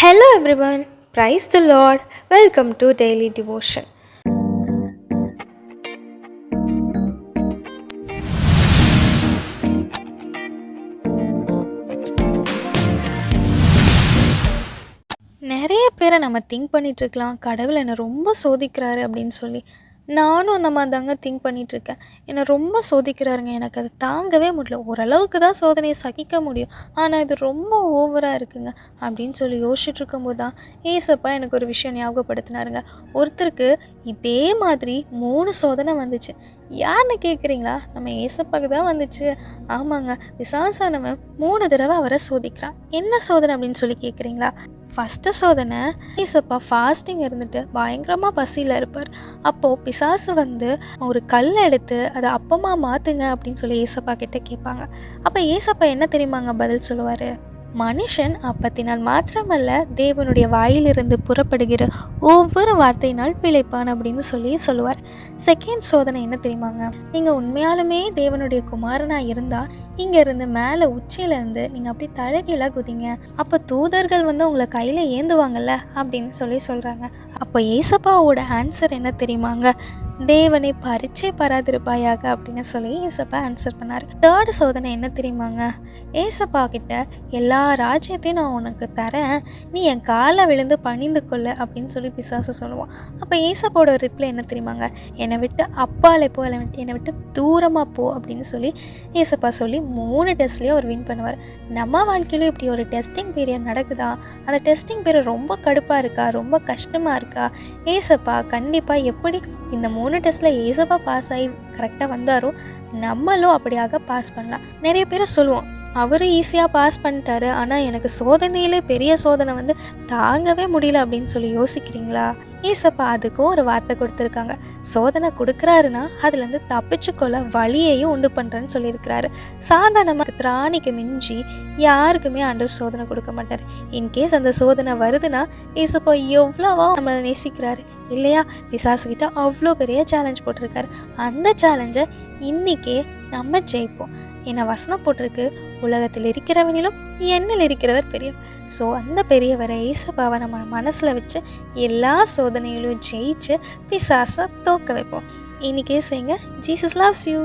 Hello everyone, praise the Lord, welcome to Daily Devotion. நிறைய பேரை நம்ம திங்க் பண்ணிகிட்ருக்கலாம், கடவுள் என்னை ரொம்ப சோதிக்கிறாரு அப்படின்னு சொல்லி. நானும் அந்த மாதிரி தாங்க திங்க் பண்ணிகிட்ருக்கேன். என்னை ரொம்ப சோதிக்கிறாருங்க, எனக்கு அதை தாங்கவே முடியல. ஓரளவுக்கு தான் சோதனையை சகிக்க முடியும், ஆனால் இது ரொம்ப ஓவராக இருக்குங்க அப்படின்னு சொல்லி யோசிச்சுட்ருக்கும்போது தான் ஏசப்பா எனக்கு ஒரு விஷயம் ஞாபகப்படுத்தினாருங்க. ஒருத்தருக்கு இதே மாதிரி 3 சோதனை வந்துச்சு. யாருன்னு கேட்குறீங்களா? நம்ம ஏசப்பாக்கு தான் வந்துச்சு. ஆமாங்க, பிசாசானவன் 3 தடவை அவரை சோதிக்கிறான். என்ன சோதனை அப்படின்னு சொல்லி கேட்குறீங்களா? ஃபஸ்ட்டு சோதனை, ஏசப்பா ஃபாஸ்டிங் இருந்துட்டு பயங்கரமாக பசியில் இருப்பார். அப்போது பிசாசு வந்து ஒரு கல் எடுத்து அதை அப்பமாக மாற்றுங்க அப்படின்னு சொல்லி ஏசப்பா கிட்டே கேட்பாங்க. அப்போ ஏசப்பா என்ன தெரியுமாங்க பதில் சொல்லுவார்? மனுஷன் அப்பத்தினால் மாத்திரமல்ல, தேவனுடைய வாயிலிருந்து புறப்படுகிற ஒவ்வொரு வார்த்தையினால் பிழைப்பான் அப்படின்னு சொல்லுவார். செகண்ட் சோதனை என்ன தெரியுமாங்க? நீங்கள் உண்மையாலுமே தேவனுடைய குமாரனாக இருந்தால் இங்கேருந்து மேலே உச்சியிலேருந்து நீங்கள் அப்படி தழகீழாக குதிங்க, அப்போ தூதர்கள் வந்து உங்களை கையில் ஏந்துவாங்கல்ல அப்படின்னு சொல்கிறாங்க. அப்போ ஏசப்பாவோட ஆன்சர் என்ன தெரியுமாங்க? தேவனை பரீட்சை பாராதிருப்பாயாக அப்படின்னு சொல்லி ஏசப்பா ஆன்சர் பண்ணார். தேர்டு சோதனை என்ன தெரியுமாங்க? ஏசப்பா கிட்ட எல்லா ராஜ்யத்தையும் நான் உனக்கு தரேன், நீ என் காலை விழுந்து பணிந்து கொள்ள அப்படின்னு சொல்லி பிசாசு சொல்லுவான். அப்போ ஏசப்பாவோட ரிப்ளை என்ன தெரியுமாங்க? என்னை விட்டு அப்பாலே போ, என்னை விட்டு தூரமாக போ அப்படின்னு சொல்லி ஏசப்பா சொல்லி 3 டெஸ்ட்லேயும் அவர் வின் பண்ணுவார். நம்ம வாழ்க்கையிலும் இப்படி ஒரு டெஸ்டிங் பீரியட் நடக்குதா? அந்த டெஸ்டிங் பீரியட் ரொம்ப கடுப்பாக இருக்கா, ரொம்ப கஷ்டமாக இருக்கா? ஏசப்பா கண்டிப்பாக எப்படி இந்த 3 டெஸ்ட்டில் ஏசப்பா பாஸ் ஆகி கரெக்டாக வந்தாரோ நம்மளும் அப்படியாக பாஸ் பண்ணலாம். நிறைய பேர் சொல்லுவோம், அவர் ஈஸியாக பாஸ் பண்ணிட்டாரு, ஆனால் எனக்கு சோதனையிலே பெரிய சோதனை வந்து தாங்கவே முடியல அப்படின்னு சொல்லி யோசிக்கிறீங்களா? ஏசப்பா அதுக்கும் ஒரு வார்த்தை கொடுத்துருக்காங்க. சோதனை கொடுக்குறாருன்னா அதுலேருந்து தப்பிச்சுக்கொள்ள வழியையும் உண்டு பண்ணுறேன்னு சொல்லியிருக்கிறாரு. சாதாரணமாக திராணிக்கு மிஞ்சி யாருக்குமே ஆண்டவர் சோதனை கொடுக்க மாட்டார். இன்கேஸ் அந்த சோதனை வருதுன்னா ஏசப்பா எவ்வளவோ நம்மளை நேசிக்கிறாரு இல்லையா? பிசாசுக்கிட்ட அவ்வளோ பெரிய சேலஞ்ச் போட்டிருக்காரு. அந்த சேலஞ்சை இன்றைக்கே நம்ம ஜெயிப்போம். என்ன வசனம் போட்டிருக்கு, உலகத்தில் இருக்கிறவனிலும் என்னில் இருக்கிறவர் பெரியவர். ஸோ அந்த பெரியவரை ஏசப்பாவை நம்ம மனசில் வச்சு எல்லா சோதனையிலும் ஜெயிச்சு பிசாசை தோக்க வைப்போம். இன்றைக்கே செய்யுங்க. Jesus loves you.